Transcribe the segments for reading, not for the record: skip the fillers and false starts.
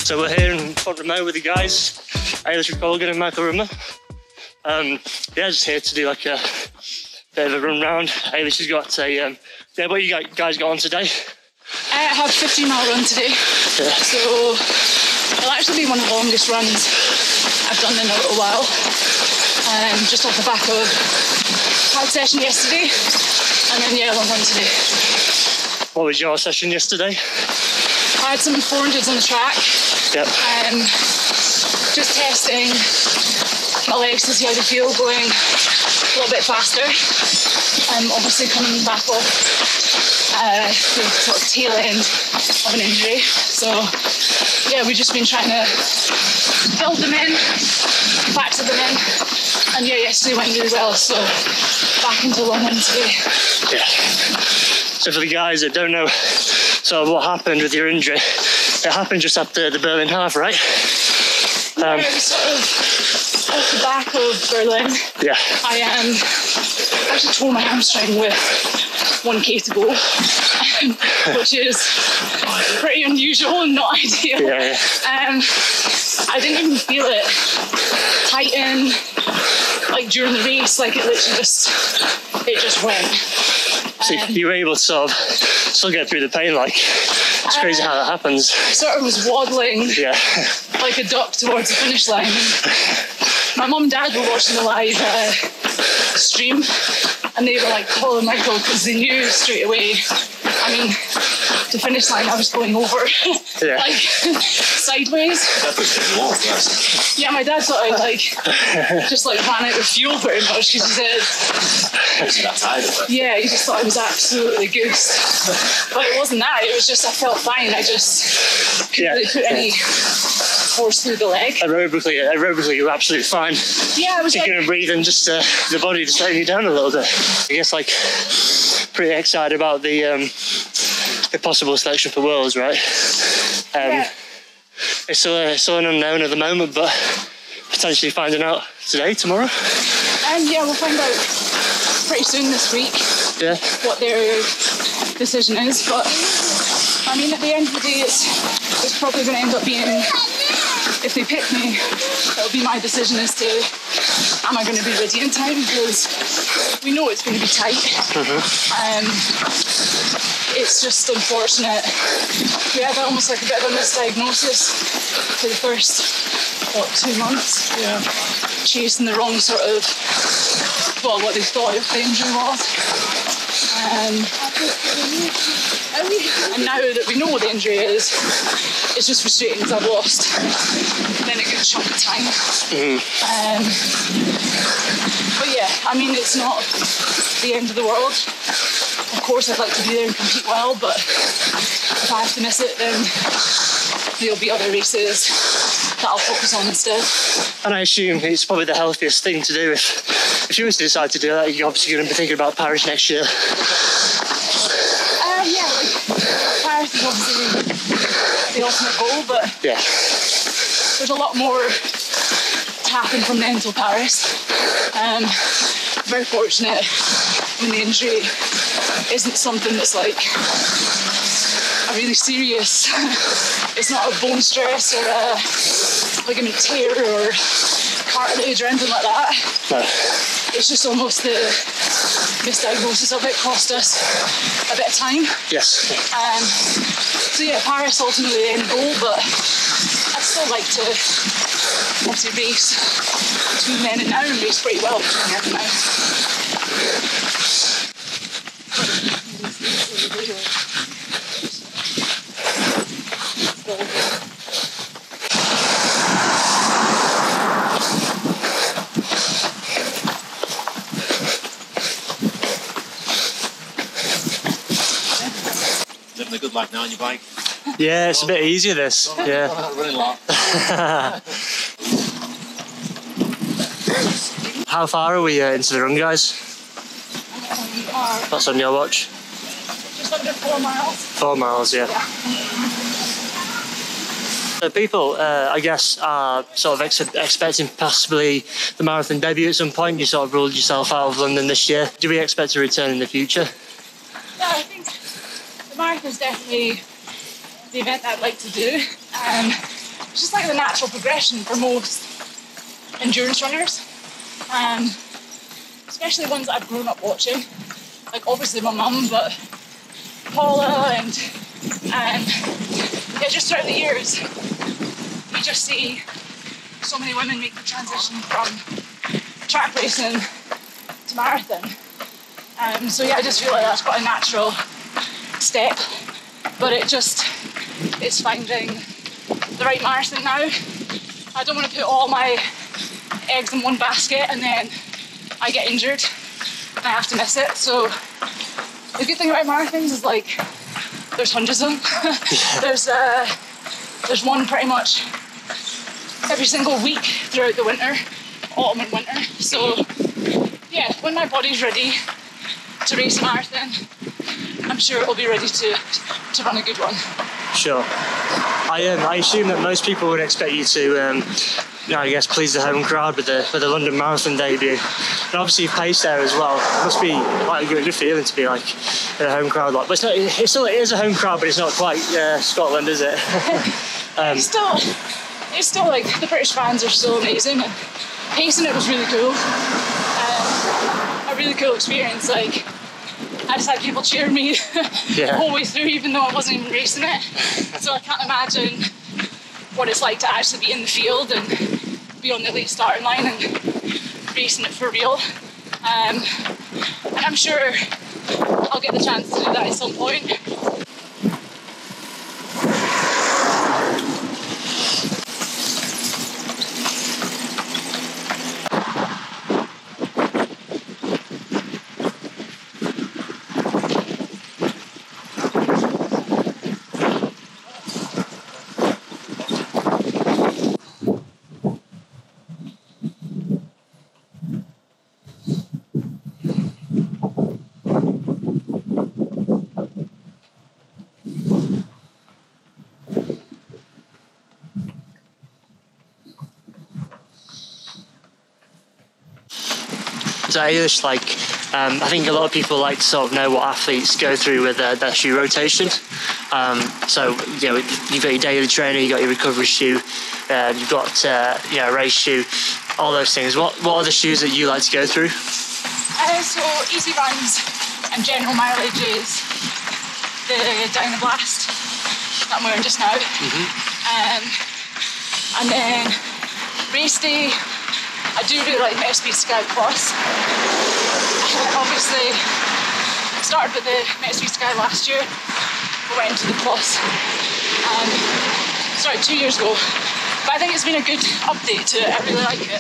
So we're here in Font Romeu with the guys, Eilish McColgan and Font Romeu. Yeah, just here to do like a bit of a run round. Eilish has got a, yeah, what you guys got on today? I have a 15-mile run today. Yeah. So it'll actually be one of the longest runs I've done in a little while. Just off the back of hard session yesterday, and then yeah, long run today. What was your session yesterday? I had some 400s on the track. Yep. Just testing my legs to see how they feel going a little bit faster. I'm obviously coming back off the sort of tail end of an injury. So yeah, we've just been trying to build them in, factor them in. And yeah, yesterday went really well, so back into long run today. Yeah. So for the guys that don't know sort of what happened with your injury, it happened just after the Berlin half, right? Yeah, it was sort of off the back of Berlin. Yeah. I actually tore my hamstring with 1k to go, which is pretty unusual and not ideal. Yeah. I didn't even feel it tighten like during the race, like it literally just went. So you were able to sort of still get through the pain, like it's crazy how that happens. I sort of was waddling like a duck towards the finish line. My mum and dad were watching the live stream, and they were like calling Michael because they knew straight away. I mean, the finish line I was going over like sideways. Yeah, my dad thought I like just like ran out of fuel very much because he said, yeah, he just thought I was absolutely goosed. But it wasn't that, it was just I felt fine. I just couldn't really put any force through the leg. Aerobically you were absolutely fine. Yeah, I was taking a breathe and just the body just letting you down a little bit. I guess like pretty excited about the possible selection for Worlds, right? It's still an unknown at the moment, but potentially finding out today, tomorrow. Yeah, we'll find out pretty soon this week what their decision is. But I mean, at the end of the day, it's probably going to end up being, if they pick me, it'll be my decision as to am I going to be ready in time, because we know it's going to be tight. It's just unfortunate. We had almost like a bit of a misdiagnosis for the first 2 months. Yeah. Chasing the wrong sort of, well, what they thought the injury was. And now that we know what the injury is, it's just frustrating because I've lost then a good chunk of time. But yeah, I mean, it's not the end of the world. Of course, I'd like to be there and compete well, but if I have to miss it, then there'll be other races that I'll focus on instead. And I assume it's probably the healthiest thing to do if you were to decide to do that. You're obviously going to be thinking about Paris next year. Yeah, like Paris is obviously the ultimate goal, but there's a lot more to happen from then until Paris. Very fortunate when the injury isn't something that's like a really serious, it's not a bone stress or a ligament tear or cartilage or anything like that. No. It's just almost the misdiagnosis of it cost us a bit of time. Yes. So yeah, Paris ultimately the end goal, but I'd still like to obviously race between then and now and race pretty well between then and now. Living a good life now on your bike? Yeah, it's a bit easier this. Yeah. Running a lot. How far are we into the run, guys? That's on your watch. Just under 4 miles. 4 miles, yeah. People, I guess, are sort of expecting possibly the marathon debut at some point. You sort of ruled yourself out of London this year. Do we expect a return in the future? Yeah, I think the marathon's definitely the event I'd like to do. it's just like the natural progression for most endurance runners, especially ones that I've grown up watching. Like obviously my mum, but Paula and yeah, just throughout the years, you just see so many women make the transition from track racing to marathon. So yeah, I just feel like that's quite a natural step, but it's finding the right marathon now. I don't want to put all my eggs in one basket and then I get injured and I have to miss it. So the good thing about marathons is like there's hundreds of them. There's one pretty much every single week throughout the winter, autumn and winter. So yeah, when my body's ready to race a marathon, I'm sure it'll be ready to run a good one. Sure. I assume that most people would expect you to, I guess, please the home crowd with the London Marathon debut. And obviously you paced there as well. It must be quite a good feeling to be like in a home crowd. But it is a home crowd, but it's not quite Scotland, is it? It's still like the British fans are so amazing, and pacing it was really cool. A really cool experience. Like I just had people cheering me the whole way through, even though I wasn't even racing it. So I can't imagine what it's like to actually be in the field and be on the elite starting line and racing it for real. And I'm sure I'll get the chance to do that at some point. So Eilish, I think a lot of people like to sort of know what athletes go through with their shoe rotation. So you've got your daily trainer, you've got your recovery shoe, you've got a race shoe, all those things. What are the shoes that you like to go through? So easy runs and general mileage is the Dynablast that I'm wearing just now. And then race day, I do really like MetaSpeed Sky Plus. Obviously, I started with the MetaSpeed Sky last year, but went into the Plus. Started 2 years ago. But I think it's been a good update to it. I really like it.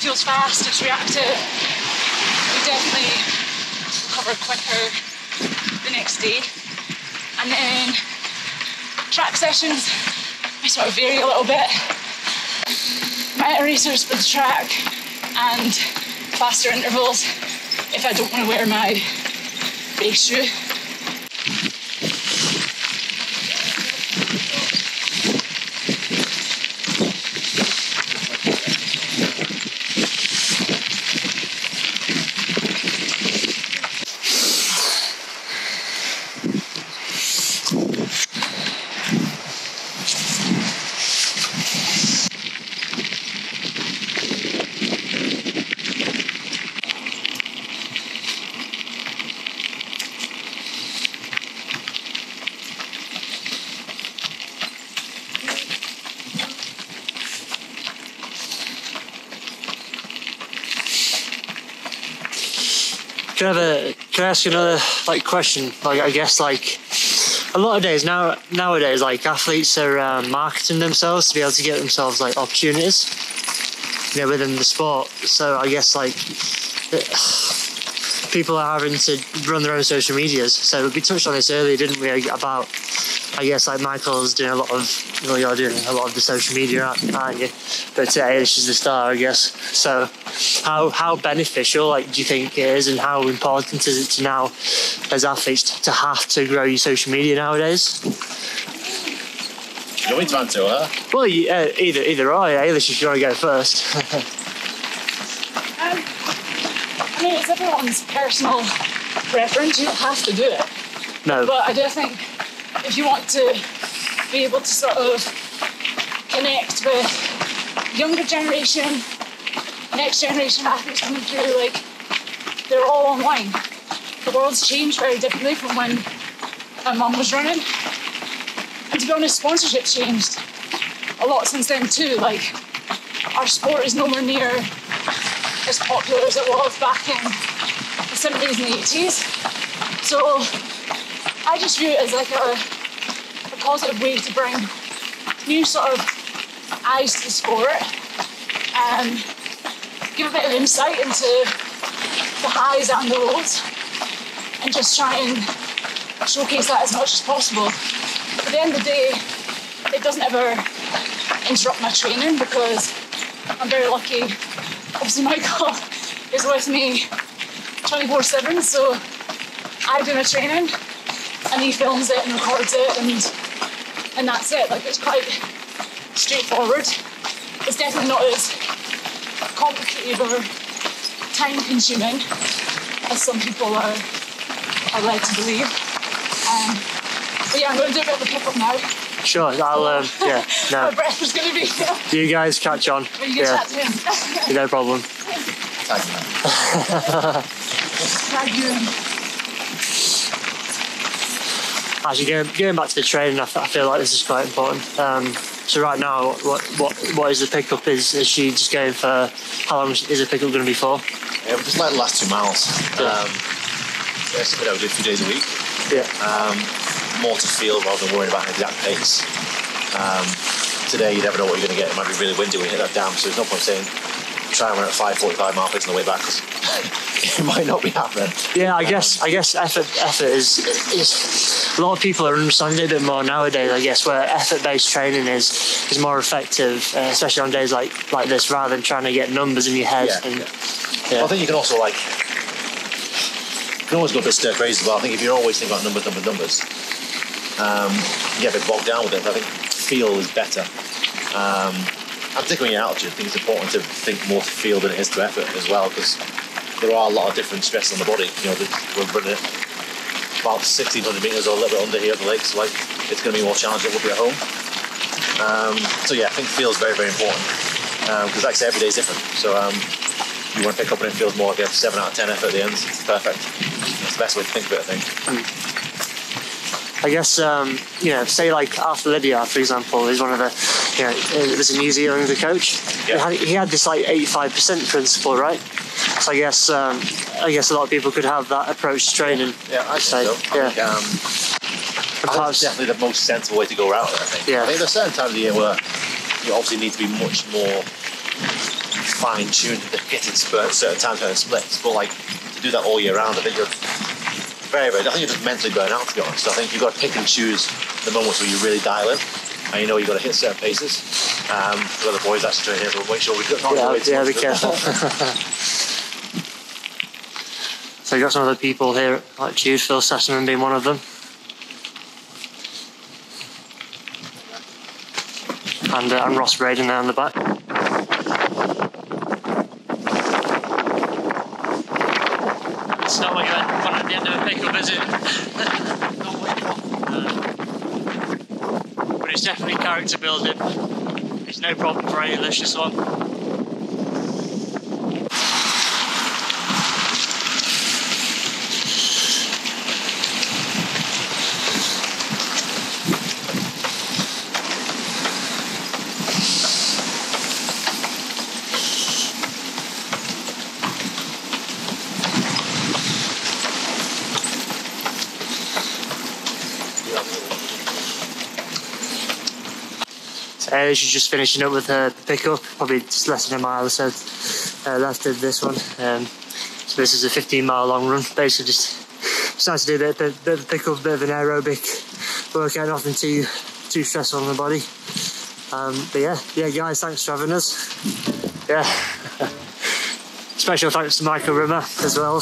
Feels fast, it's reactive. You definitely recover quicker the next day. And then track sessions, I sort of vary a little bit. Meta racers for the track and faster intervals if I don't want to wear my race shoe. Can I ask you another question? I guess a lot of days nowadays, athletes are marketing themselves to be able to get themselves opportunities, within the sport. So I guess people are having to run their own social medias. So we touched on this earlier, didn't we? About Michael's doing a lot of, you're doing a lot of the social media, aren't you? But Eilish is the star, I guess. So how beneficial do you think it is, and how important is it to now as athletes to have to grow your social media nowadays? You want me to answer her? Well, either or. Eilish, if you want to go first. I mean, it's everyone's personal preference. You don't have to do it. No. But I do think if you want to be able to sort of connect with younger generation, next generation athletes coming through. Like, they're all online. The world's changed very differently from when my mum was running. And to be honest, sponsorship's changed a lot since then too. Like, our sport is nowhere near as popular as it was back in the 70s and the 80s. So I just view it as like a positive way to bring new sort of eyes to the sport and give a bit of insight into the highs and the lows, and just try and showcase that as much as possible. At the end of the day, it doesn't ever interrupt my training because I'm very lucky. Obviously Michael is with me 24/7, so I do my training and he films it and records it, and that's it. Like, it's quite straightforward. It's definitely not as complicated or time consuming as some people are led to believe. But yeah, I'm going to do a bit of a pick-up now. Sure, I'll, yeah, no. My breath was going to be... You guys catch on. But you can chat to him. No problem. Thank you. Actually, going back to the training, I feel like this is quite important. So right now, what is the pickup? Is she just going for, how long is the pickup going to be for? Yeah, just like the last 2 miles. Yes, we do a few days a week. Yeah. More to feel rather than worrying about an exact pace. Today, you never know what you're going to get. It might be really windy when you hit that dam, so there's no point saying try and run at 5:45 mile pace on the way back, because it might not be happening. Yeah, I guess effort is a lot of people are understanding it a bit more nowadays, I guess, where effort-based training is more effective, especially on days like this, rather than trying to get numbers in your head. Well, I think you can also, like, you can always go a bit stir crazy as well. I think if you're always thinking about numbers, you get a bit bogged down with it. I think feel is better. And particularly in altitude, I think it's important to think more to feel than it is to effort as well, because there are a lot of different stresses on the body. You know, we're running about 1,600 metres or a little bit under here at the lake, so like, it's going to be more challenging than it would be at home. So yeah, I think feel is very, very important, because like I say, every day is different. So you want to pick up and it feels more like a 7 out of 10 effort at the end. It's perfect. That's the best way to think of it, I think. I guess, you know, say like after Lydia, for example, is one of the, you know, was in New Zealand the coach. Yeah. He had this like 85% principle, right? So I guess a lot of people could have that approach to training. Yeah, I think so. Yeah. I think it's definitely the most sensible way to go around it, I think. Yeah. I think there's certain times of the year where you obviously need to be much more fine-tuned at hitting certain times when it splits, but like to do that all year round, I think you're very, very, I think you're just mentally burnt out, to be honest. So I think you've got to pick and choose the moments where you really dial in, and you know you've got to hit certain paces. The other boys actually train here, so we'll make sure we don't be careful. So you got some other people here, like Jude, Phil Sessamon being one of them. And Ross Braden there on the back. It's not what you want at the end of a pickup, is it? Not what you want. But it's definitely character building. It's no problem for Eilish, this one. She's just finishing up with her pickup, probably just less than a mile or so left of this one. So this is a 15-mile long run. Basically just nice to do a bit of a pickup, a bit of an aerobic workout, nothing too stressful on the body. But yeah guys, thanks for having us. Yeah. Special thanks to Michael Rimmer as well.